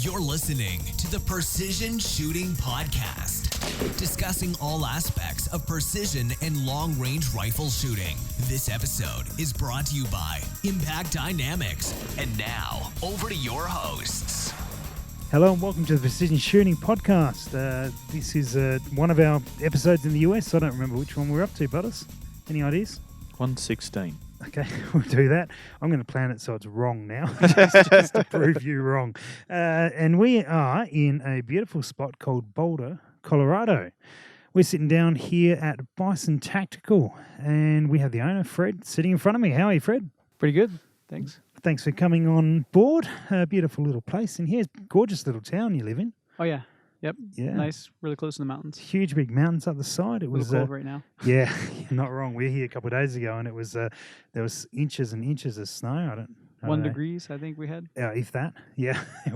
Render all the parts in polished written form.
You're listening to the Precision Shooting Podcast, discussing all aspects of precision and long-range rifle shooting. This episode is brought to you by Impact Dynamics. And now, over to your hosts. Hello and welcome to the Precision Shooting Podcast. This is one of our episodes in the US. I don't remember which one we're up to, Butters. Any ideas? 116. Okay, we'll do that. I'm going to plan it so it's wrong now, just to prove you wrong. And we are in a beautiful spot called Boulder, Colorado. We're sitting down here at Bison Tactical, and we have the owner, Fred, sitting in front of me. How are you, Fred? Pretty good. Thanks. Thanks for coming on board. A beautiful little place in here. Gorgeous little town you live in. Oh, yeah. Yep. Yeah. Nice. Really close to the mountains. Huge big mountains up the side. It was cold right now. Yeah, you're not wrong. We were here a couple of days ago, and it was there was inches and inches of snow. I don't 1 know. degrees, I think we had. If that. Yeah, it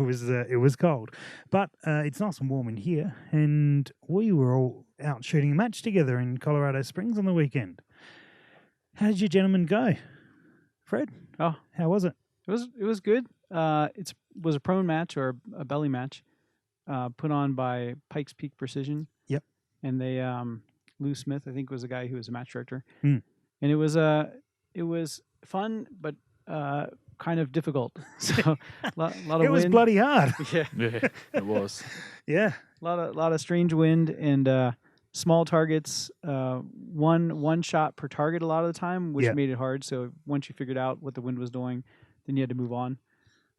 was cold, but it's nice and warm in here. And we were all out shooting a match together in Colorado Springs on the weekend. How did you gentlemen go, Fred? Oh, how was it? It was good. It was a prone match or a belly match. Put on by Pikes Peak Precision. Yep. And they, Lou Smith, I think, was the guy who was a match director. Mm. And it was fun, but kind of difficult. So a lot of wind. It was bloody hard. Yeah. Yeah, it was. Yeah. A lot of strange wind and small targets. One shot per target a lot of the time, which made it hard. So once you figured out what the wind was doing, then you had to move on.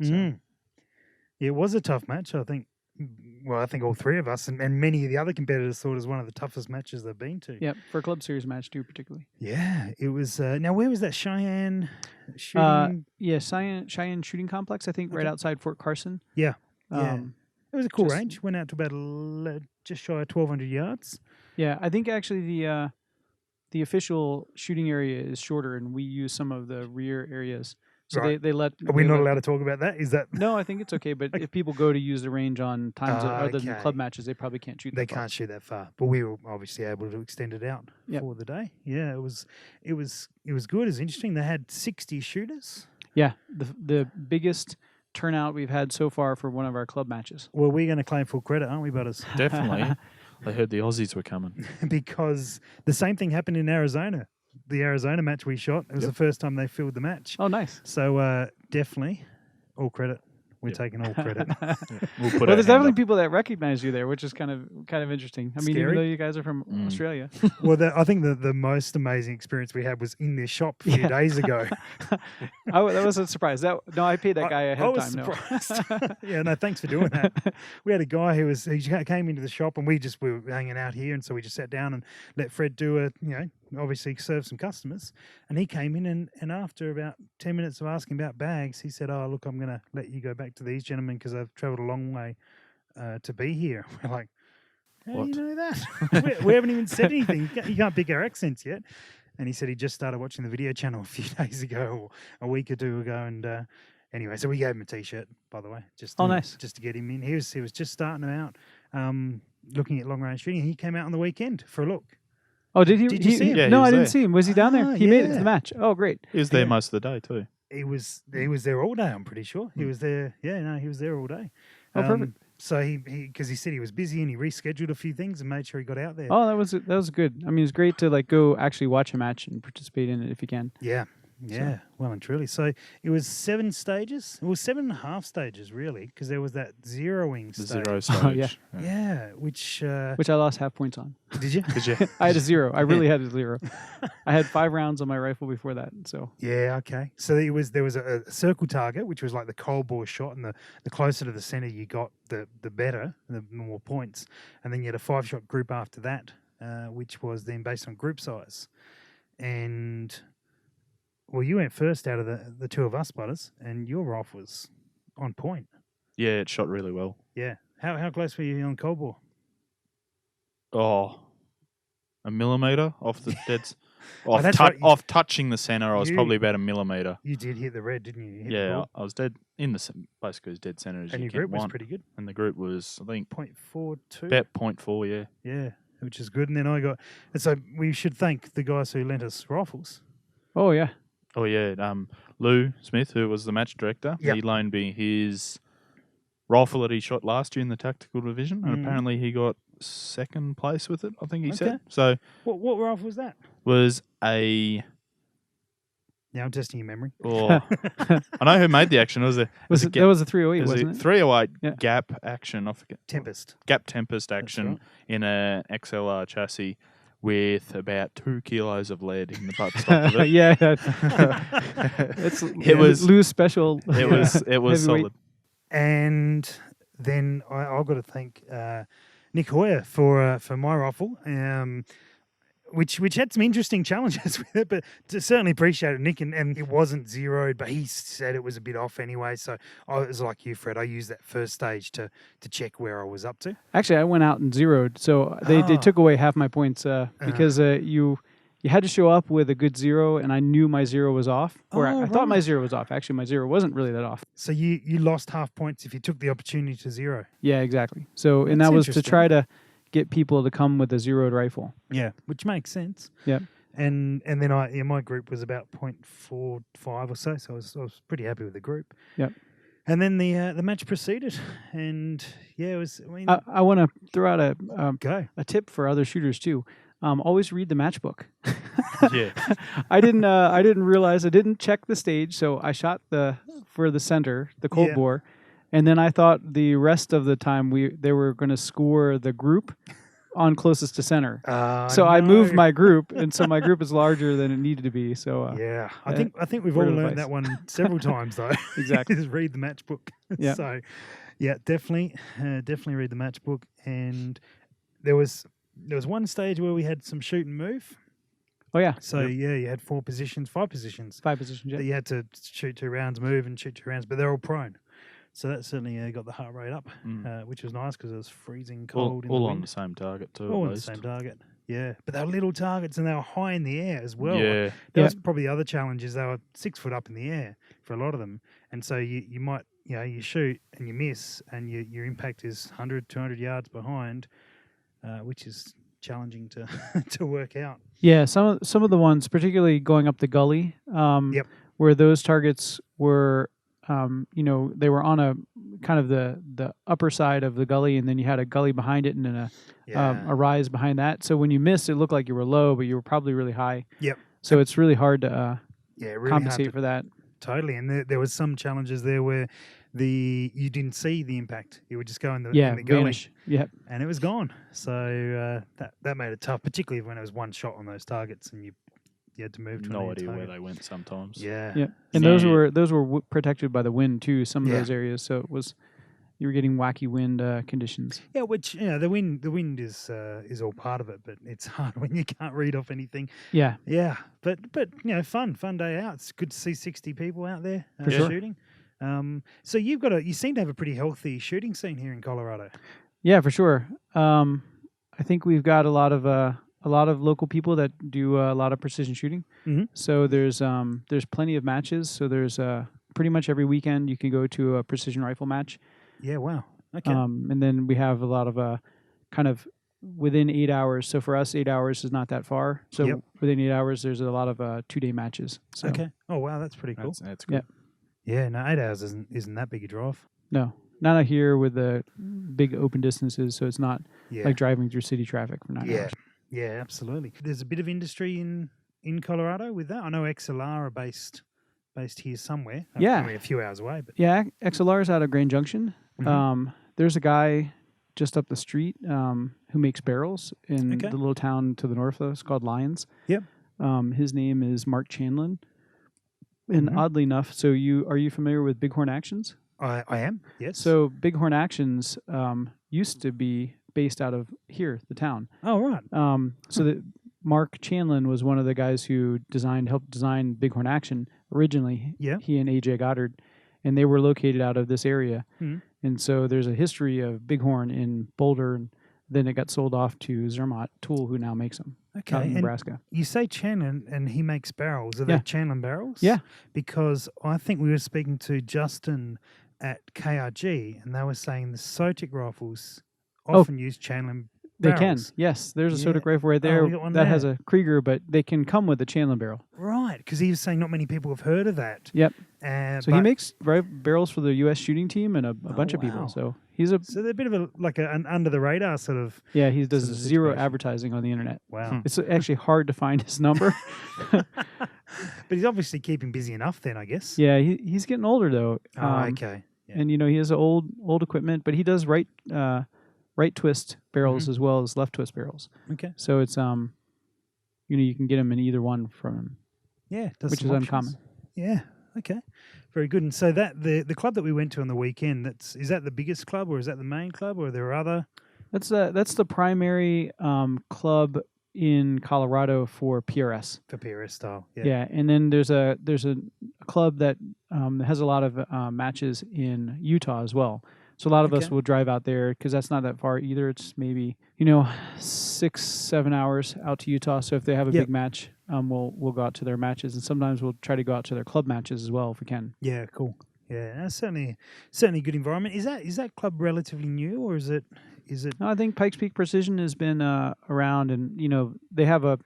So. Mm. It was a tough match, I think. Well, I think all three of us and many of the other competitors thought it was one of the toughest matches they've been to. Yep, for a Club Series match too, particularly. Yeah, it was. Now, where was that Cheyenne shooting? Cheyenne Shooting Complex, I think, right outside Fort Carson. Yeah, yeah. It was a cool just- range. Went out to about just shy of 1,200 yards. Yeah, I think actually the official shooting area is shorter, and we use some of the rear areas. So Right. they let. Are we they not let- allowed to talk about that? Is that No, I think it's okay. But if people go to use the range on times other than Okay. club matches, they probably can't shoot. they that far. can't shoot that far? But we were obviously able to extend it out Yep. for the day. Yeah, it was good. It was interesting. They had 60 shooters. Yeah, the biggest turnout we've had so far for one of our club matches. Well, we're going to claim full credit, aren't we, Butters? Definitely. I heard the Aussies were coming. Because the same thing happened in Arizona. The Arizona match we shot, it was the first time they filled the match. Oh, nice. So definitely all credit. We're taking all credit. We'll put Well, our there's hand definitely up. people that recognize you there, which is kind of interesting. I mean, even Scary. though you guys are from Australia. Well, I think the most amazing experience we had was in their shop a few days ago. That was a surprise. I paid that guy ahead I of was time. surprised. Yeah, no, thanks for doing that. We had a guy he came into the shop and we were hanging out here, and so we just sat down and let Fred do obviously serve some customers. And he came in and after about 10 minutes of asking about bags, he said, "Oh, look, I'm going to let you go back to these gentlemen because I've travelled a long way to be here." We're like, how do you know that? we haven't even said anything. You can't pick our accents yet. And he said he just started watching the video channel a few days ago or a week or two ago. And anyway, so we gave him a T-shirt, by the way. Nice. Just to get him in. He was just starting out looking at long-range shooting. He came out on the weekend for a look. Oh, did he? Did you see him? Yeah, No, he was I didn't there. see him. Was he down there? He made it to yeah. the match. Oh, great. He was there Yeah. most of the day too. He was there all day, I'm pretty sure. He was there. Yeah, no, he was there all day. Oh, perfect. So because he said he was busy and he rescheduled a few things and made sure he got out there. Oh, that was good. I mean, it's great to go actually watch a match and participate in it if you can. Yeah. Yeah, well and truly. So it was 7 stages. It was 7.5 stages, really, because there was that zeroing The stage. zero stage. Oh, yeah. Yeah, which Which I lost half points on. did you? Did you? I had a 0. I really had a 0. I had 5 rounds on my rifle before that. So Yeah, okay. So there was a circle target, which was like the cold bore shot, and the closer to the center you got, the better, the more points. And then you had a 5-shot group after that, which was then based on group size. And well, you went first out of the two of us, Butters, and your rifle was on point. Yeah, it shot really well. Yeah. How close were you on cold bore? Oh, a millimeter off the dead. that's right. Off touching the center, I was You- probably about a millimeter. You did hit the red, didn't you? You hit the Yeah, ball. I was dead in the basically as dead center as And you your can group was want. pretty good. And the group was, I think, 0.42. about 0.4. Yeah. Yeah, which is good. And then and so we should thank the guys who lent us rifles. oh yeah. Oh yeah, Lou Smith, who was the match director, Yep. he loaned me his rifle that he shot last year in the tactical division, and Mm. apparently he got second place with it, I think he Okay. said. So What rifle was that? was a... Now I'm testing your memory. Oh, I know who made the action. It was a... That was a 308, wasn't it? 308 Yeah. Gap action. I forget. Tempest. Gap Tempest That's action right. in a XLR chassis with about 2 kilos of lead in the buttstock of it. Yeah. It's It was- loose special. It was Heavyweight. solid. And then I've got to thank Nick Hoyer for my rifle, which had some interesting challenges with it, but to certainly appreciate it, Nick. And it wasn't zeroed, but he said it was a bit off anyway. So I was like you, Fred. I used that first stage to check where I was up to. Actually, I went out and zeroed, so they took away half my points because you had to show up with a good 0, and I knew my 0 was off. Or I thought my 0 was off. Actually, my 0 wasn't really that off. So you lost half points if you took the opportunity to zero. Yeah, exactly. So, and That's that was to interesting. try to get people to come with a zeroed rifle. Yeah, which makes sense. Yeah. And then my group was about 0.45 or so I was pretty happy with the group. Yep. And then the match proceeded, and yeah, it was. I mean, I want to throw out go. a tip for other shooters too. Always read the match book. Yeah. I didn't realize, I didn't check the stage, so I shot for the center, the cold Yeah. bore, and then I thought the rest of the time they were going to score the group on closest to center. So I moved my group, and so my group is larger than it needed to be. So Yeah, I think we've all word of learned advice. that one several times though. Exactly. Is read the match book. Yeah. So, yeah, definitely read the match book. And there was one stage where we had some shoot and move. Oh yeah, So yeah, you had 5 positions. 5 positions. that Yeah. you had to shoot 2 rounds, move and shoot 2 rounds, but they're all prone. So that certainly got the heart rate up, which was nice because it was freezing cold. in all the on wind. the same target too. All at on the least. same target. Yeah, but they were little targets and they were high in the air as well. Yeah. That was probably the other challenge is they were 6 foot up in the air for a lot of them. And so you might, you shoot and you miss and your impact is 100, 200 yards behind, which is challenging to to work out. Yeah, some of the ones, particularly going up the gully, where those targets were, they were on a kind of the upper side of the gully, and then you had a gully behind it, and then a rise behind that. So when you missed, it looked like you were low, but you were probably really high. Yep. So it's really hard to really compensate hard for that. Totally. And there was some challenges there where you didn't see the impact. You would just go in the gully. Vanish. Yeah. And it was gone. So that made it tough, particularly when it was one shot on those targets and you had to move to No another idea where target. they went sometimes. Yeah. Yeah, and So- those were protected by the wind too. Some of Yeah. those areas, so you were getting wacky wind conditions. Yeah, which the wind is all part of it, but it's hard when you can't read off anything. Yeah, Yeah, but fun day out. It's good to see 60 people out there For sure. shooting. So you seem to have a pretty healthy shooting scene here in Colorado. yeah, for sure. I think we've got a lot of local people that do a lot of precision shooting. Mhm. So there's plenty of matches. So there's pretty much every weekend you can go to a precision rifle match. Yeah, wow. Okay. And then we have a lot of kind of within 8 hours. So for us, 8 hours is not that far. So Yep. within 8 hours, there's a lot of 2-day matches. So Okay. Oh wow, that's pretty cool. That's good. Yeah, no, 8 hours isn't that big a drive. no, not out here with the big open distances. So it's not Yeah. like driving through city traffic for 9 Yeah. hours. Yeah, absolutely. There's a bit of industry in Colorado with that. I know XLR are based here somewhere. Yeah. I mean, a few hours away, but Yeah, XLR's out of Grand Junction. Mhm. There's a guy just up the street who makes barrels in Okay. the little town to the north of us called Lyons. Yep. His name is Mark Chanlin. And Mhm. oddly enough, so are you familiar with Bighorn Actions? I am. Yes. So Bighorn Actions used to be based out of here, the town. oh right. So that Mark Chanlin was one of the guys who helped design Bighorn Action originally. Yeah. He and AJ Goddard, and they were located out of this area. Mhm. And so there's a history of Bighorn in Boulder, and then it got sold off to Zermatt Tool, who now makes them Okay. out in And Nebraska. you say Chanlin, and he makes barrels. Are Yeah. they Chanlin barrels? Yeah. Because I think we were speaking to Justin at KRG, and they were saying the Sotic rifles often use Chanlin They can. barrels? Yes, there's a Yeah. Sodic rifle right Oh, there we got one that has there. a Krieger, but they can come with a Chandler barrel. Right, because he was saying not many people have heard of that. Yep. So he but- makes barrels for the U.S. shooting team and a bunch of wow. people. So he's a So they're a bit of an under the radar sort of. yeah. He does sort of zero situation. advertising on the internet. Wow. It's actually hard to find his number. But he's obviously keeping busy enough then, I guess. Yeah, he's getting older though. Oh, okay. Yeah. And he has old equipment, but he does right twist barrels Mm-hmm. as well as left twist barrels. Okay. So it's you can get them in either one from him, Yeah. Does which some is options. uncommon. Yeah. Okay. Very good. And so that the club that we went to on the weekend, is that the biggest club or is that the main club or are there other? That's the primary club in Colorado for PRS. For PRS style? Yeah, and then there's a club that has a lot of matches in Utah as well. So a lot of us Okay. will drive out there because that's not that far either. It's maybe 6-7 hours out to Utah. So if they have a Yep. big match, we'll go out to their matches, and sometimes we'll try to go out to their club matches as well if we can. Yeah. Cool. Yeah. That's certainly a good environment. Is that club relatively new or is it? No, I think Pikes Peak Precision has been around, and they have a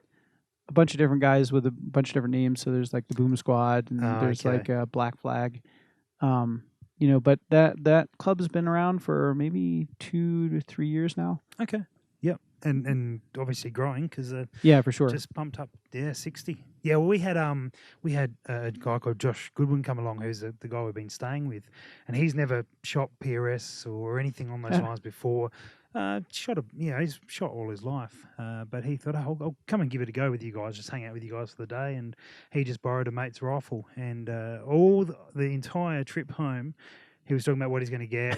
bunch of different guys with a bunch of different names. So there's like the Boom Squad, and there's okay. like Black Flag. But that club has been around for maybe 2 to 3 years now. Okay. Yep. And obviously growing because Yeah, for sure. just pumped up. Yeah, 60. Yeah, well, we had a guy called Josh Goodwin come along, who's the guy we've been staying with, and he's never shot PRS or anything on those lines before. He's shot all his life, but he thought, I'll come and give it a go with you guys, just hang out with you guys for the day, and he just borrowed a mate's rifle, and all the entire trip home, he was talking about what he's going to get.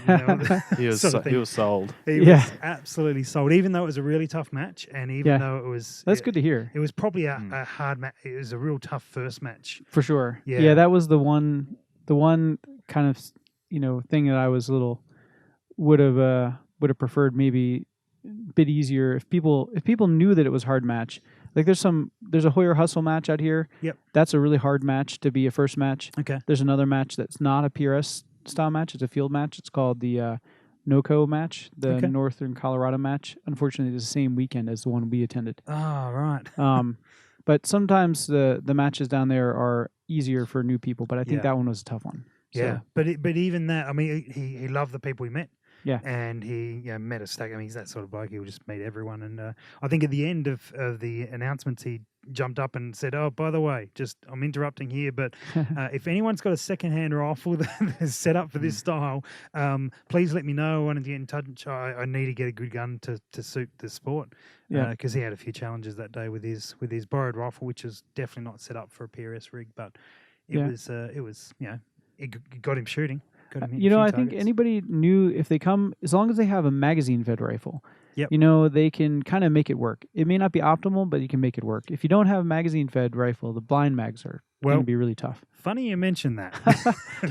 He was he was sold. He Yeah. was absolutely sold, even though it was a really tough match, and even though it was That's good to hear. It was probably a hard match. It was a real tough first match. For sure. Yeah. Yeah, that was the one kind of thing that I was would have preferred maybe a bit easier if people knew that it was a hard match. Like there's a Hoyer Hustle match out here. Yep. That's a really hard match to be a first match. Okay. There's another match that's not a PRS style match. It's a field match. It's called the NOCO match, the Okay. Northern Colorado match. Unfortunately, it's the same weekend as the one we attended. Oh, right. But sometimes the matches down there are easier for new people. But I think Yeah. that one was a tough one. Yeah, So, but even that, I mean, he loved the people he met. Yeah. And he met a stack. I mean, he's that sort of bloke. He'll just meet everyone. And I think at the end of the announcements, he jumped up and said, "Oh, by the way, just I'm interrupting here, but if anyone's got a second-hand rifle that is set up for this style, please let me know. I want to get in touch. I need to get a good gun to suit the sport." Yeah. Because he had a few challenges that day with his borrowed rifle, which is definitely not set up for a PRS rig, but it was it got him shooting. Got him hitting a few I think targets. anybody new, if they come, as long as they have a magazine-fed rifle, Yep. they can kind of make it work. It may not be optimal, but you can make it work. If you don't have a magazine-fed rifle, the blind mags are going Well, to be really tough. Funny you mention that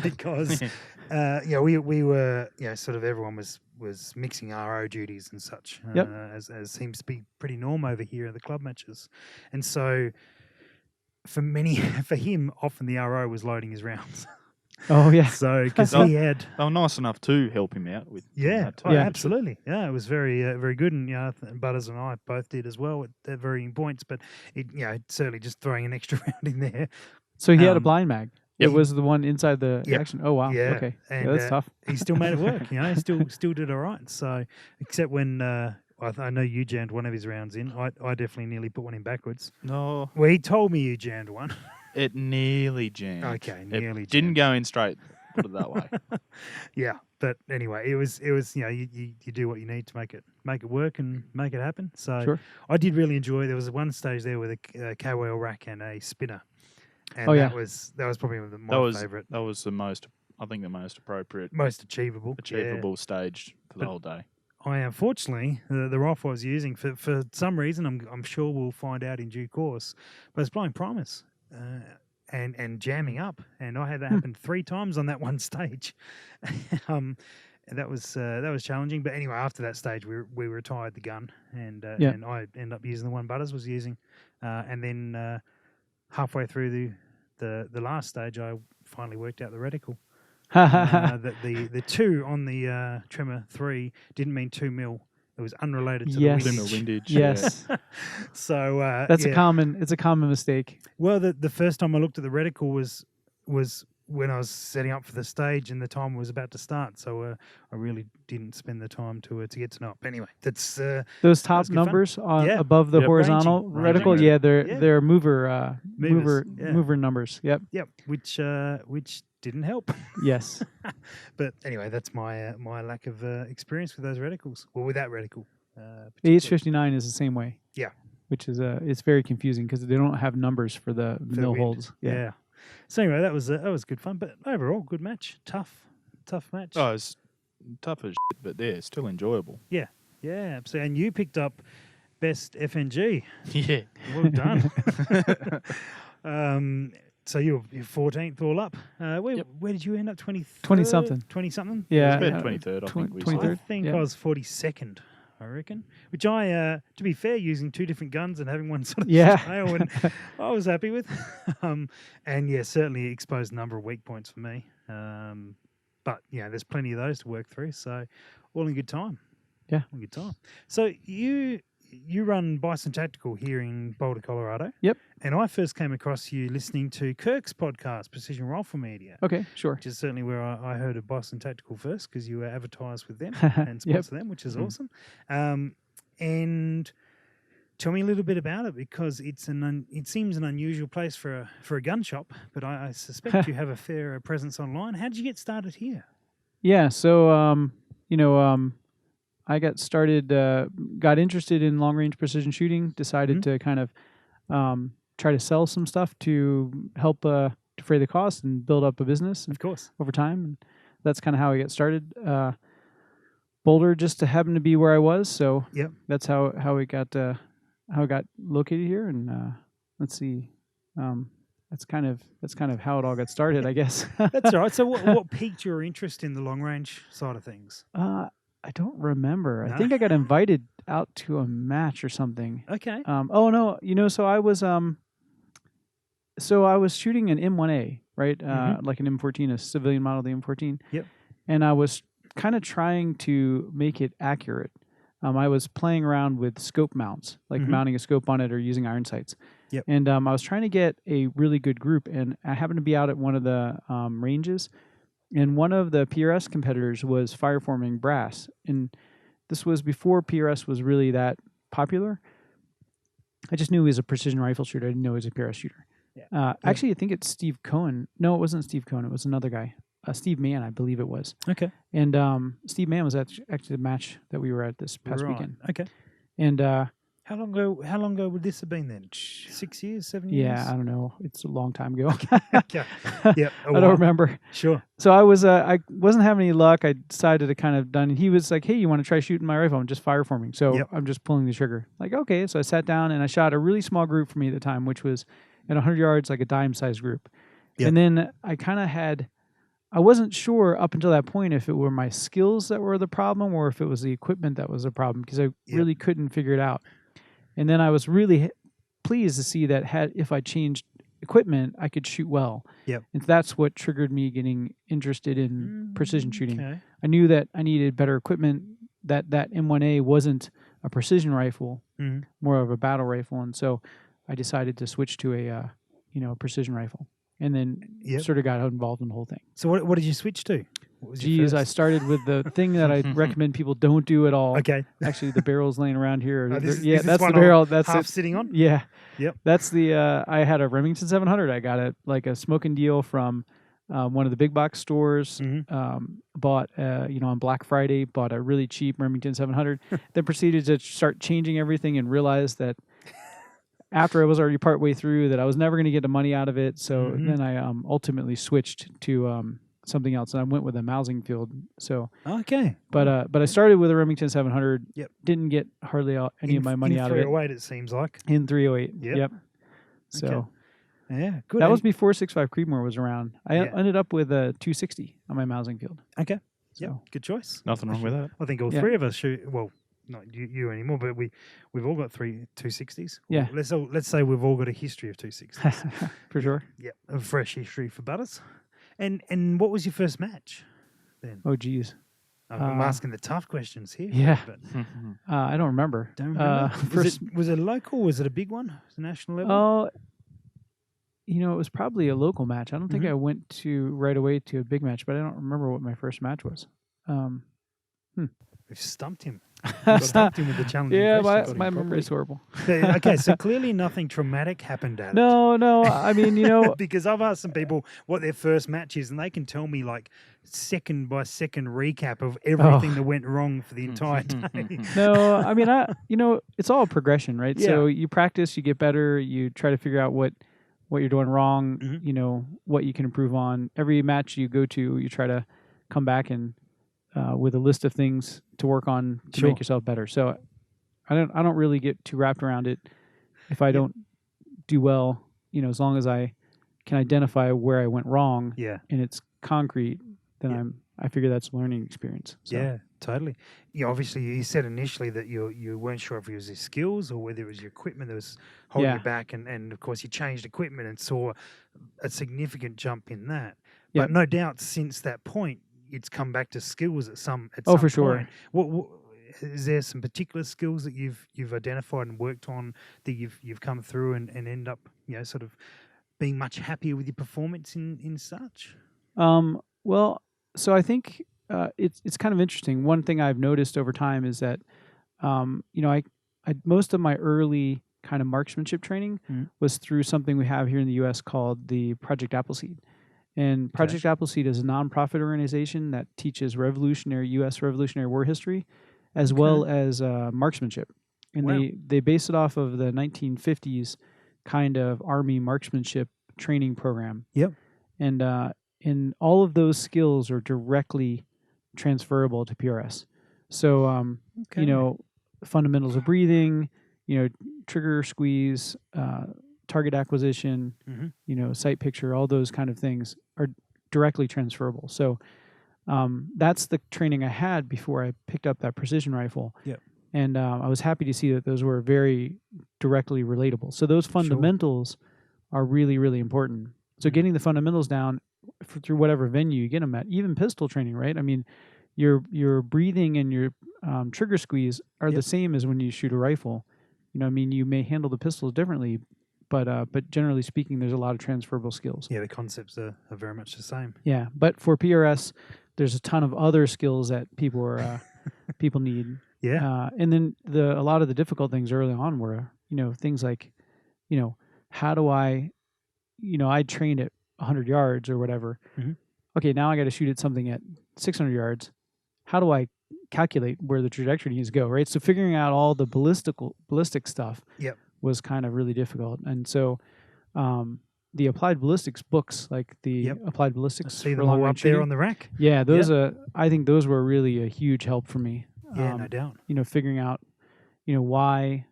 because we were sort of everyone was mixing RO duties and such Yep. as seems to be pretty norm over here at the club matches, and so for him often the RO was loading his rounds. Oh yeah, So because he had They were nice enough to help him out with that too. Oh, Yeah. absolutely. Yeah, it was very, very good. And, Butters and I both did as well at varying points. But, certainly just throwing an extra round in there. so he had a Um, blind mag. yeah, It was the one inside the Yep. action. Oh wow, Yeah, okay, and, yeah, that's tough. He still made it work, still did all right. So, except when I know you jammed one of his rounds in. I definitely nearly put one in backwards. No, Well, he told me you jammed one. it nearly jammed. Okay, It nearly didn't jammed. go in straight. Put it that way. Yeah, but anyway, it was you do what you need to make it work and make it happen. So Sure. I did really enjoy. There was one stage there with a KOL rack and a spinner, and Oh, yeah. that was probably my That was favorite, That was the most appropriate, most achievable. achievable stage for the But- whole day. I unfortunately the rifle I was using for some reason I'm sure we'll find out in due course, but it's blowing primers. And jamming up, and I had that happen 3 times on that one stage. And that was challenging. But anyway, after that stage, we retired the gun, and I ended up using the one Butters was using, and then halfway through the last stage, I finally worked out the reticle. That the 2 on the Tremor 3 didn't mean 2 mil. It was unrelated to Yes. the In the windage. windage. Yes, So that's yeah. it's a common mistake. Well, the first time I looked at the reticle was when I was setting up for the stage and the time was about to start. So I really didn't spend the time to get to know it. But anyway, that's Those top That's good fun. numbers on Yeah. above the Yep. horizontal Ranging. reticle, Ranging. yeah, they're Yeah. they're mover Movers, yeah. mover numbers. Yep. yep, which didn't help. Yes. But anyway, that's my my lack of experience with those reticles. Well, with that reticle. The particularly. H59 is the same way. Yeah. Which is it's very confusing because they don't have numbers for the For the mill wind. holes. Yeah. So anyway, that was good fun. But overall, good match. Tough match. Oh, it's tough as shit, but yeah, it's still enjoyable. Yeah, absolutely. And you picked up best FNG. Yeah. Well done. So you're 14th all up. Where did you end up? 20-something. 20-something? Yeah. It's about 23rd, I think we said. 23rd. I think yeah. I was 42nd, I reckon. Which I, to be fair, using two different guns and having one sort of Yeah. tail, and I was happy with. And yeah, certainly exposed a number of weak points for me. But yeah, there's plenty of those to work through. So all in good time. Yeah. All in good time. So you run Bison Tactical here in Boulder, Colorado. Yep. And I first came across you listening to Kirk's podcast, Precision Rifle Media. Okay, sure. Which is certainly where I heard of Bison Tactical first, because you were advertised with them and sponsor them, which is awesome. And tell me a little bit about it, because it seems an unusual place for a gun shop, but I suspect you have a fair presence online. How did you get started here? Yeah, so I got started, got interested in long range precision shooting, decided to kind of try to sell some stuff to help defray the cost and build up a business Of course. over time. And that's kind of how I got started. Boulder just happened to be where I was, so Yep. that's how it got located here. And let's see, that's kind of how it all got started, I guess. That's all right. So what piqued your interest in the long range side of things? I don't remember. No? I think I got invited out to a match or something. Okay. Oh no, so I was shooting an M1A, right? Like an M14, a civilian model of the M14. Yep. And I was kind of trying to make it accurate. I was playing around with scope mounts, like mounting a scope on it or using iron sights. Yep. And I was trying to get a really good group, and I happened to be out at one of the ranges. And one of the PRS competitors was fireforming brass. And this was before PRS was really that popular. I just knew he was a precision rifle shooter. I didn't know he was a PRS shooter. Yeah. Actually, I think it's Steve Cohen. No, it wasn't Steve Cohen. It was another guy. Steve Mann, I believe it was. Okay. And Steve Mann was actually the match that we were at this past weekend. Okay. And How long ago would this have been then? 6 years, 7 years? yeah, I don't know. It's a long time ago. Okay. Yep. I don't remember. Sure. So I wasn't having any luck. I decided to kind of done. And he was like, "Hey, you want to try shooting my rifle?" I'm just fireforming. So Yep. I'm just pulling the trigger. Like, okay. So I sat down and I shot a really small group for me at the time, which was at 100 yards, like a dime-sized group. Yep. And then I kind of I wasn't sure up until that point if it were my skills that were the problem or if it was the equipment that was the problem, because I really couldn't figure it out. And then I was really pleased to see that if I changed equipment, I could shoot well. Yep. And that's what triggered me getting interested in precision shooting. Okay. I knew that I needed better equipment, that M1A wasn't a precision rifle, more of a battle rifle. And so I decided to switch to a precision rifle. And then sort of got involved in the whole thing. So what did you switch to? What was your Geez, I first? started with the thing that I recommend people don't do at all. Okay. Actually, the barrel's laying around here. Is Yeah, this that's the one barrel. That's half it. sitting on? Yeah. Yep. That's the. I had a Remington 700. I got it like a smoking deal from one of the big box stores. Bought on Black Friday. Bought a really cheap Remington 700. Then proceeded to start changing everything and realized that after I was already partway through that I was never going to get the money out of it. So then I ultimately switched to something else, and I went with a Mousingfield. So Okay. but I started with a Remington 700. Yep. Didn't get hardly any of my money out of it. In 308, it seems like. In 308. Yep. So Okay. Yeah, good. that was before 6.5 Creedmoor was around. I Yeah. ended up with a 260 on my Mousingfield. Okay. So. Yep. Good choice. Nothing wrong with that. I think all three of us shoot. Well, not you anymore, but we've all got 260s. Yeah. Let's say we've all got a history of 260s. For sure. Yep. A fresh history for Butters. And what was your first match then? Oh, geez. I'm asking the tough questions here. Yeah. But I don't remember. don't remember. Was it local? Was it a big one? Was it national level? Oh, it was probably a local match. I don't think I went right away to a big match, but I don't remember what my first match was. We've stumped him. We've stumped him with the challenging Yeah, questions. my memory is horrible. Okay, so clearly nothing traumatic happened at it. No. I mean, because I've asked some people what their first match is, and they can tell me like second by second recap of everything that went wrong for the entire day. No, I mean, it's all progression, right? Yeah. So you practice, you get better, you try to figure out what you're doing wrong, what you can improve on. Every match you go to, you try to come back and with a list of things to work on to make yourself better. So I don't really get too wrapped around it. If I don't do well, as long as I can identify where I went wrong, and it's concrete, then I figure that's a learning experience. So. Yeah, totally. Obviously, you said initially that you weren't sure if it was your skills or whether it was your equipment that was holding you back, and of course you changed equipment and saw a significant jump in that. But no doubt since that point, it's come back to skills at some for point. Sure. What is there some particular skills that you've identified and worked on that you've come through and end up sort of being much happier with your performance in such? Well, so I think it's kind of interesting. One thing I've noticed over time is that I most of my early kind of marksmanship training was through something we have here in the U.S. called the Project Appleseed. And Project Appleseed is a nonprofit organization that teaches U.S. Revolutionary War history, as well as marksmanship. And they base it off of the 1950s kind of Army marksmanship training program. Yep. And all of those skills are directly transferable to PRS. So, fundamentals of breathing, trigger squeeze, target acquisition, sight picture, all those kind of things are directly transferable. So that's the training I had before I picked up that precision rifle. Yep. And I was happy to see that those were very directly relatable. So those fundamentals are really, really important. So getting the fundamentals down through whatever venue you get them at, even pistol training, right? I mean, your breathing and your trigger squeeze are the same as when you shoot a rifle. You may handle the pistols differently, but generally speaking, there's a lot of transferable skills. Yeah, the concepts are very much the same. Yeah, but for PRS, there's a ton of other skills that people need. Yeah. And then a lot of the difficult things early on were, things like, how do I trained at 100 yards or whatever. Okay, now I got to shoot at something at 600 yards. How do I calculate where the trajectory needs to go, right? So figuring out all the ballistic stuff was kind of really difficult. And so the applied ballistics books, like the applied ballistics, I see them all up there on the rack. Yeah, those I think those were really a huge help for me. Yeah, no doubt. Figuring out, why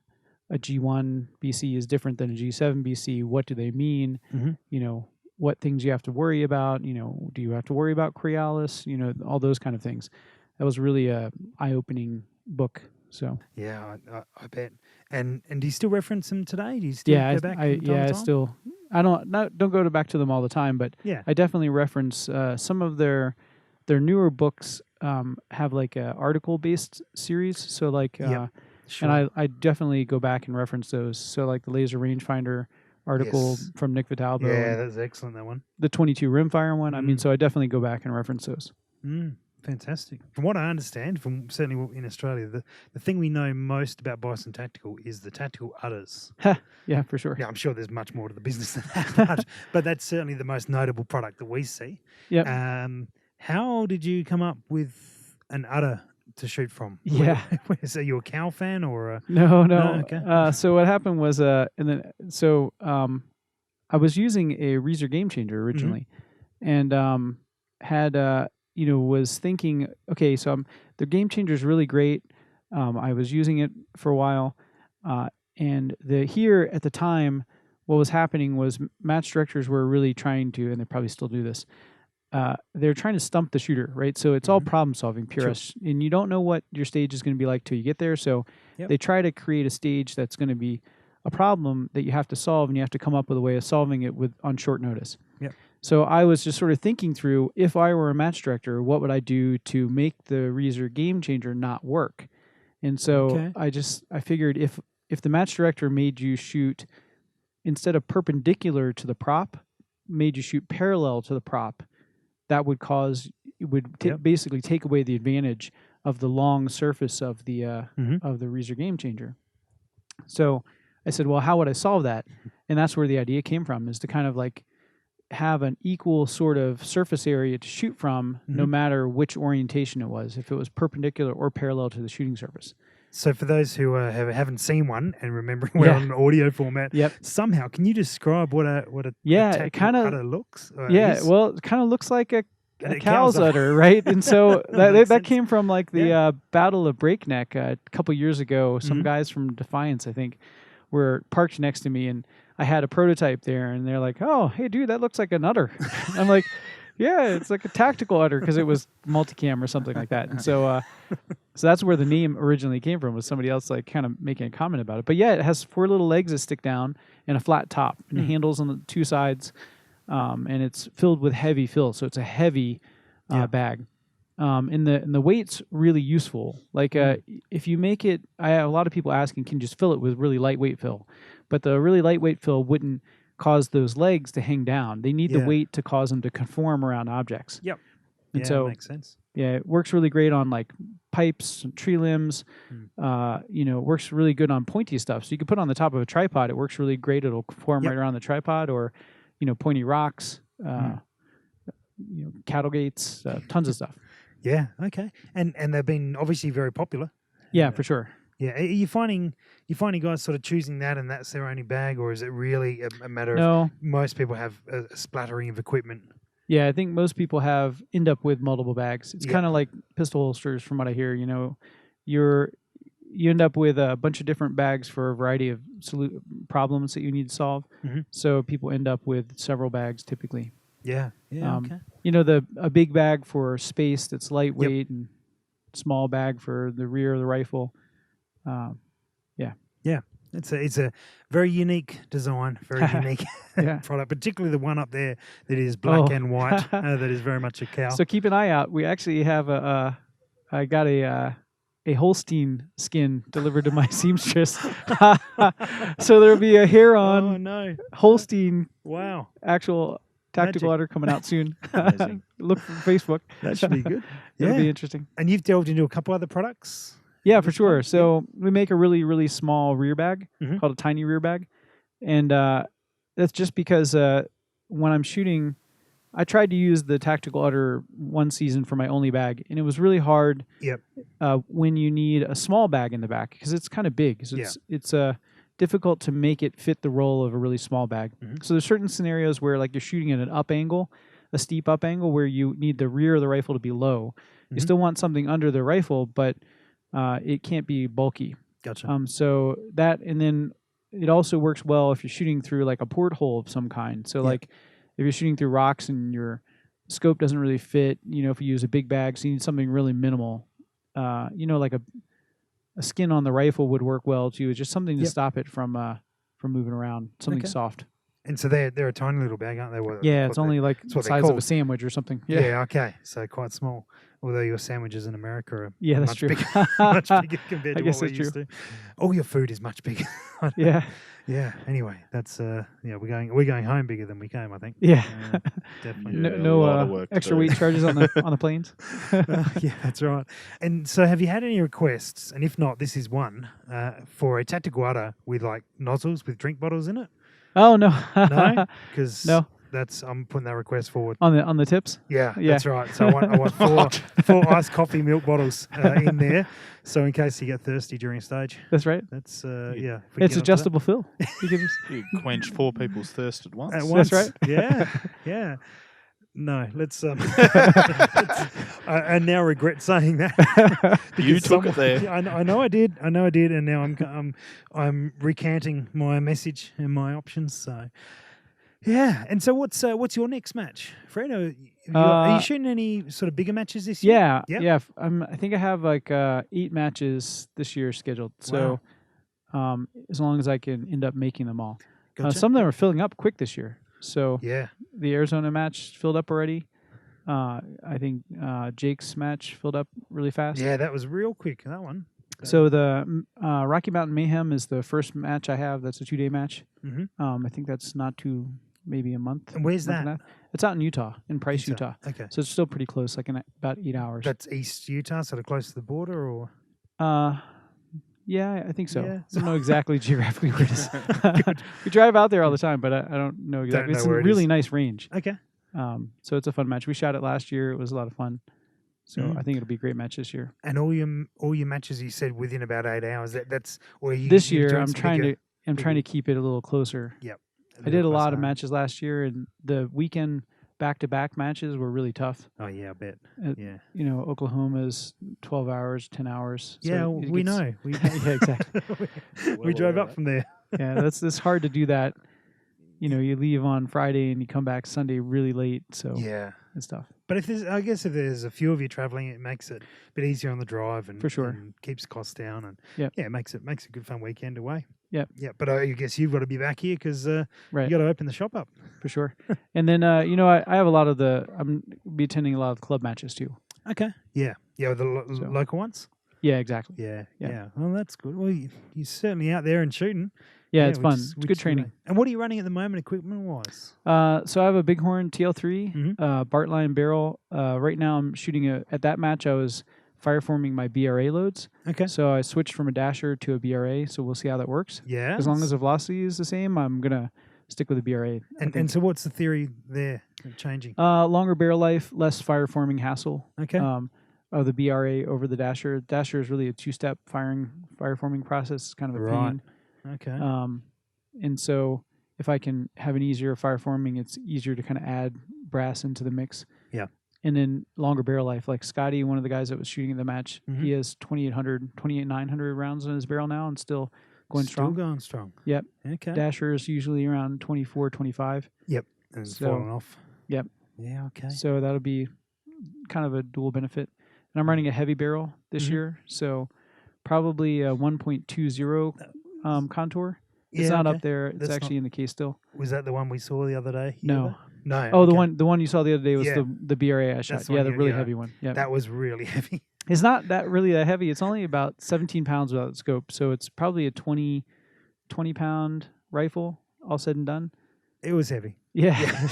a G1 BC is different than a G7 BC. What do they mean? What things you have to worry about? Do you have to worry about Crealis? All those kind of things. That was really a eye-opening book. So yeah, I bet. And do you still reference them today? Do you still go back? I still. I don't go back to them all the time, but I definitely reference some of their newer books. Have like a article-based series. So like, Sure. and I definitely go back and reference those. So like the laser rangefinder article from Nick Vitalbo. Yeah, that's excellent, that one. The 22 rimfire one. I mean, so I definitely go back and reference those. Fantastic. From what I understand, from certainly in Australia, the thing we know most about Bison Tactical is the Tactical Udders. Yeah, for sure. Yeah, I'm sure there's much more to the business than that, but that's certainly the most notable product that we see. Yeah. How did you come up with an udder to shoot from? Yeah. So you a cow fan or a... No. Okay. So what happened was, I was using a Reezer Game Changer originally, and was thinking, okay, so the Game Changer is really great. I was using it for a while, and here at the time, what was happening was match directors were really trying to, and they probably still do this. They're trying to stump the shooter, right? So it's all problem solving, PRS, and you don't know what your stage is going to be like till you get there. So they try to create a stage that's going to be a problem that you have to solve, and you have to come up with a way of solving it on short notice. Yep. So I was just sort of thinking through, if I were a match director, what would I do to make the Reezer Game Changer not work? And so I figured if the match director made you shoot, instead of perpendicular to the prop, made you shoot parallel to the prop, that would basically take away the advantage of the long surface of the Reezer Game Changer. So I said, well, how would I solve that? And that's where the idea came from, is to kind of like have an equal sort of surface area to shoot from, no matter which orientation it was, if it was perpendicular or parallel to the shooting surface. So for those who haven't seen one and remembering we're on an audio format, somehow can you describe what a Tactical Udder looks? Well, it kind of looks like a cow's udder, right? And so that came from like the Battle of Breakneck a couple years ago. Some guys from Defiance, I think, were parked next to me, and I had a prototype there, and they're like, "Oh, hey, dude, that looks like an udder." I'm like, "Yeah, it's like a tactical udder," because it was multicam or something like that. And so that's where the name originally came from, was somebody else like kind of making a comment about it. But yeah, it has 4 little legs that stick down and a flat top, and handles on the 2 sides, and it's filled with heavy fill, so it's a heavy bag. And the weight's really useful. Like if you make it, I have a lot of people asking, can you just fill it with really lightweight fill? But the really lightweight fill wouldn't cause those legs to hang down. They need the weight to cause them to conform around objects. Yep. And so makes sense. Yeah, it works really great on like pipes, tree limbs. It works really good on pointy stuff. So you can put it on the top of a tripod. It works really great. It'll form right around the tripod, or pointy rocks, cattle gates, tons of stuff. Yeah. Okay. And they've been obviously very popular. Yeah, for sure. Yeah. Are you finding guys sort of choosing that and that's their only bag, or is it really a matter of most people have a splattering of equipment? Yeah, I think most people end up with multiple bags. It's kind of like pistol holsters, from what I hear. You end up with a bunch of different bags for a variety of problems that you need to solve. So people end up with several bags typically. Yeah. Okay. A big bag for space that's lightweight, and small bag for the rear of the rifle. Yeah. It's a very unique design, very unique product, particularly the one up there that is black and white. That is very much a cow. So keep an eye out. We actually have I got a Holstein skin delivered to my seamstress. So there'll be a hair-on Holstein actual Tactical Udder coming out soon. Look for Facebook. That should be good. It'll be interesting. And you've delved into a couple other products? Yeah, for sure. So we make a really, really small rear bag called a tiny rear bag. And that's just because when I'm shooting, I tried to use the Tactical Udder one season for my only bag, and it was really hard when you need a small bag in the back, because it's kind of big. So it's difficult to make it fit the role of a really small bag. So there's certain scenarios where, like, you're shooting at an up angle, a steep up angle, where you need the rear of the rifle to be low. You still want something under the rifle, but it can't be bulky. Gotcha. So that, and then it also works well if you're shooting through like a porthole of some kind. So like if you're shooting through rocks and your scope doesn't really fit, if you use a big bag, so you need something really minimal. Like a skin on the rifle would work well too. It's just something to stop it from moving around. Something soft. And so they're a tiny little bag, aren't they? It's only like the size of a sandwich or something. Yeah. Okay. So quite small. Although your sandwiches in America are that's much true. Bigger, much bigger compared to what we're used to. All your food is much bigger. Yeah. Anyway, that's we're going home bigger than we came, I think. Yeah. Definitely. No extra weight charges on the planes. Yeah, that's right. And so, have you had any requests? And if not, this is one for a Tactical Udder with like nozzles with drink bottles in it. Oh no. No, because no. I'm putting that request forward on the tips. Yeah, that's right. So I want four iced coffee milk bottles in there, so in case you get thirsty during a stage. That's right. That's It's adjustable fill. You quench 4 people's thirst at once. That's right. Yeah. No, let's. I now regret saying that. You took it there. I know I did, and now I'm recanting my message and my options. So. Yeah, and so what's your next match, Fred? Are you shooting any sort of bigger matches this year? Yeah. I think I have like 8 matches this year scheduled. So, as long as I can end up making them all, Gotcha. some of them are filling up quick this year. So Yeah. the Arizona match filled up already. I think Jake's match filled up really fast. Yeah, that was real quick, that one. So the Rocky Mountain Mayhem is the first match I have. That's a 2-day match. Mm-hmm. I think that's not too, maybe a month. And where's month and a that? half. It's out in Utah, in Price, Utah. Okay. So it's still pretty close, like in about 8 hours. That's East Utah, sort of close to the border, or? Yeah, I think so. Yeah. I don't know exactly geographically where it is. We drive out there all the time, but I don't know exactly. It's a really nice range. Okay. So it's a fun match. We shot it last year. It was a lot of fun. So I think it'll be a great match this year. And all your matches, you said within about 8 hours. That's or you, this year. I'm trying to keep it a little closer. Yep. I did a lot of matches last year, and the weekend back-to-back matches were really tough. Oh yeah, I bet. Yeah. You know, Oklahoma's 12 hours, 10 hours. So yeah, we know. Yeah, exactly. We drove up from there. Yeah, it's hard to do that. You know, you leave on Friday and you come back Sunday really late. So yeah, it's tough. But if there's a few of you traveling, it makes it a bit easier on the drive and for sure and keeps costs down and yeah, it makes a good fun weekend away. Yeah. But I guess you've got to be back here because you got to open the shop up for sure. And then you know, I have I'm be attending a lot of club matches too. Okay. Yeah. Yeah. The local ones. Yeah. Exactly. Yeah. Well, that's good. Well, you're certainly out there and shooting. Yeah, it's fun. It's good training. And what are you running at the moment, equipment-wise? So I have a Bighorn TL3, Bartline barrel. Right now I'm shooting at that match I was fireforming my BRA loads. Okay. So I switched from a dasher to a BRA, so we'll see how that works. Yeah. As long as the velocity is the same, I'm going to stick with the BRA. And so what's the theory there changing? Longer barrel life, less fireforming hassle. Okay. Of the BRA over the dasher. Dasher is really a two-step fireforming process. It's kind of a pain. Okay. And so if I can have an easier fireforming, it's easier to kind of add brass into the mix. Yeah. And then longer barrel life, like Scotty, one of the guys that was shooting the match, he has 2,900 rounds in his barrel now and still going strong. Still going strong. Yep. Okay. Dasher is usually around 24, 25. Yep. And it's falling off. Yep. Yeah, okay. So that'll be kind of a dual benefit. And I'm running a heavy barrel this year, so probably a 1.20 contour. It's not up there. It's actually in the case still. Was that the one we saw the other day? No. No. Oh, the one you saw the other day was the BRA I shot. Yeah, the really heavy one. Yeah. That was really heavy. It's not that really that heavy. It's only about 17 pounds without the scope, so it's probably a 20-pound rifle, all said and done. It was heavy. Yeah.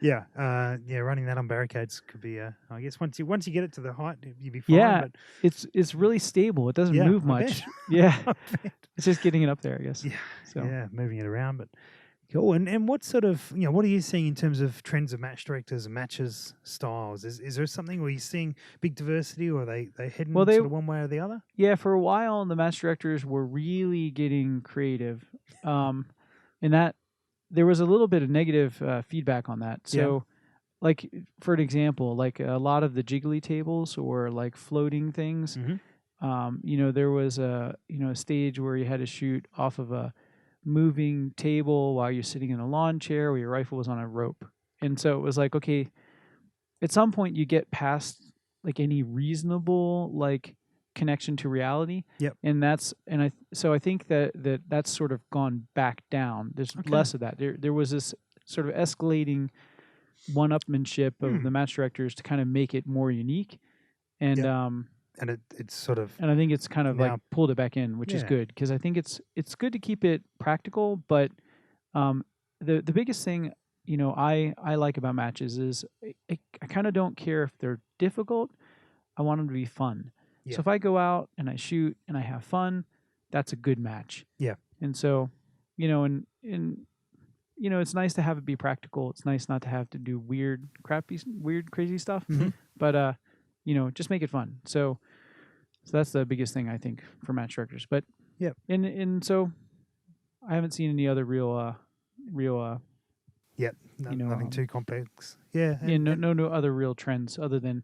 Yeah. Running that on barricades could be. I guess once you get it to the height, you'd be fine. Yeah. But it's really stable. It doesn't move much. Yeah. It's just getting it up there, I guess. Yeah. So. Yeah, moving it around, but cool. And what sort of what are you seeing in terms of trends of match directors and matches styles? Is there something where you're seeing big diversity, or are they heading sort of one way or the other? Yeah, for a while the match directors were really getting creative, and that. There was a little bit of negative feedback on that. So, like, for an example, like a lot of the jiggly tables or like floating things, there was a stage where you had to shoot off of a moving table while you're sitting in a lawn chair where your rifle was on a rope. And so it was like, okay, at some point you get past like any reasonable like connection to reality. Yep. And I think that's sort of gone back down. There's less of that. There was this sort of escalating one-upmanship of the match directors to kind of make it more unique. And and it's sort of, and I think it's kind of like pulled it back in, which is good, because I think it's good to keep it practical, but the biggest thing I like about matches is I kind of don't care if they're difficult. I want them to be fun. So if I go out and I shoot and I have fun, that's a good match. Yeah. And so, and it's nice to have it be practical. It's nice not to have to do weird, crazy stuff. But just make it fun. So that's the biggest thing I think for match directors. But and so I haven't seen any other real nothing too complex. Yeah. No other real trends other than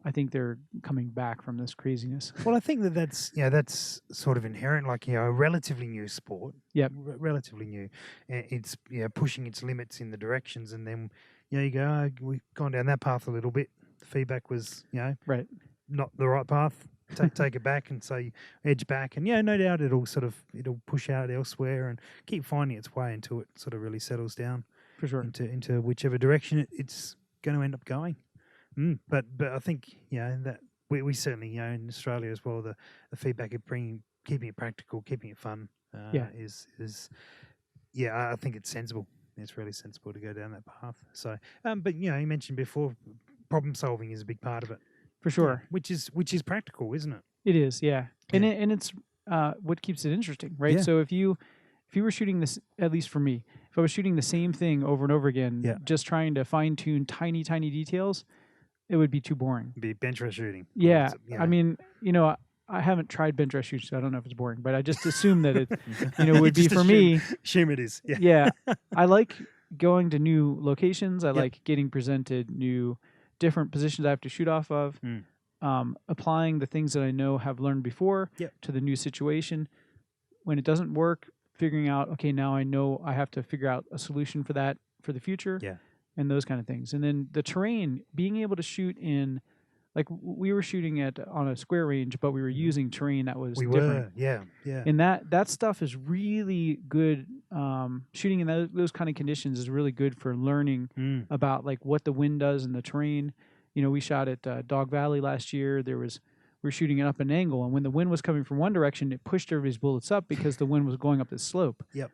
I think they're coming back from this craziness. Well, I think that's sort of inherent, like a relatively new sport. Yep. Relatively new. It's pushing its limits in the directions, and then you go, we've gone down that path a little bit. The feedback was right, not the right path. Take it back and say edge back, and no doubt it'll push out elsewhere and keep finding its way until it sort of really settles down. For sure. into whichever direction it's going to end up going. But I think that we certainly in Australia as well the feedback of keeping it practical, keeping it fun is I think it's sensible. It's really sensible to go down that path. So but you mentioned before problem solving is a big part of it. For sure. Which is practical, isn't it? It is, yeah. And it's what keeps it interesting, right? Yeah. So if you were shooting this, at least for me, if I was shooting the same thing over and over again, just trying to fine tune tiny details, it would be too boring. It'd be bench rest shooting. Yeah. I mean, I haven't tried bench rest shooting, so I don't know if it's boring, but I just assume that it, would be for me. Assume it is. Yeah. Yeah. I like going to new locations. I like getting presented new different positions I have to shoot off of. Applying the things that I know have learned before to the new situation. When it doesn't work, figuring out, okay, now I know I have to figure out a solution for that for the future. Yeah. And those kind of things. And then the terrain, being able to shoot in, like we were shooting on a square range, but we were using terrain that was different. Yeah. And that stuff is really good. Shooting in those kind of conditions is really good for learning about like what the wind does in the terrain. We shot at Dog Valley last year. We were shooting it up an angle, and when the wind was coming from one direction, it pushed everybody's bullets up because the wind was going up this slope. Yep.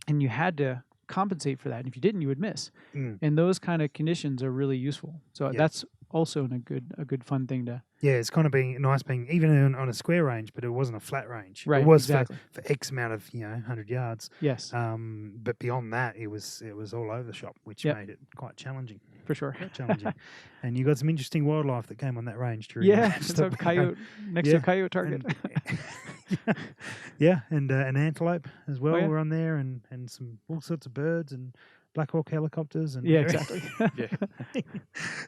And you had to compensate for that. And if you didn't, you would miss. And those kind of conditions are really useful. So that's also a good fun thing to. Yeah, it's kind of nice being even on a square range, but it wasn't a flat range. Right. It was exactly. for X amount of 100 yards. Yes. But beyond that, it was all over the shop, which made it quite challenging. For sure. Quite challenging. And you got some interesting wildlife that came on that range during. Next to a coyote target. And an antelope as well were on there, and some all sorts of birds and Black Hawk helicopters and exactly.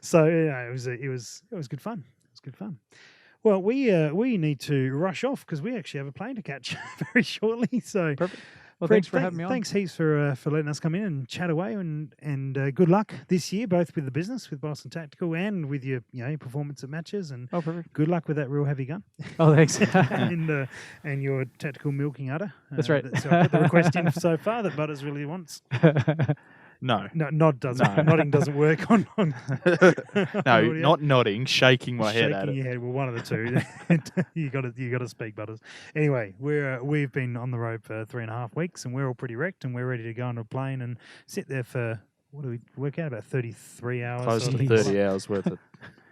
So it was good fun. It was good fun. Well, we need to rush off because we actually have a plane to catch very shortly. So perfect. Well, Fred, thanks for having me on. Thanks heaps for letting us come in and chat away, and good luck this year, both with the business with Bison Tactical and with your performance at matches. And perfect. Good luck with that real heavy gun. Oh, thanks. and your tactical milking udder. That's right. So I put the request in so far that Butters really wants. No. Nod doesn't. No. Nodding doesn't work on no, not nodding, shaking my head at it. Shaking your head. Well, one of the two. you got to speak, Butters. Anyway, we've been on the road for 3.5 weeks, and we're all pretty wrecked, and we're ready to go on a plane and sit there for what do we work out about 33 hours? Close to 30 hours worth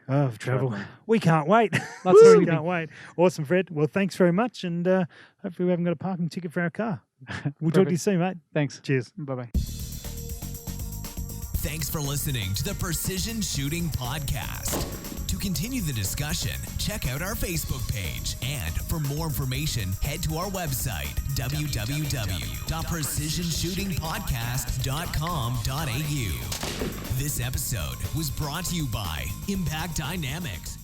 of travel. We can't wait. We can't wait. Awesome, Fred. Well, thanks very much, and hopefully we haven't got a parking ticket for our car. We'll talk to you soon, mate. Thanks. Cheers. Bye-bye. Thanks for listening to the Precision Shooting Podcast. To continue the discussion, check out our Facebook page. And for more information, head to our website, www.precisionshootingpodcast.com.au. This episode was brought to you by Impact Dynamics.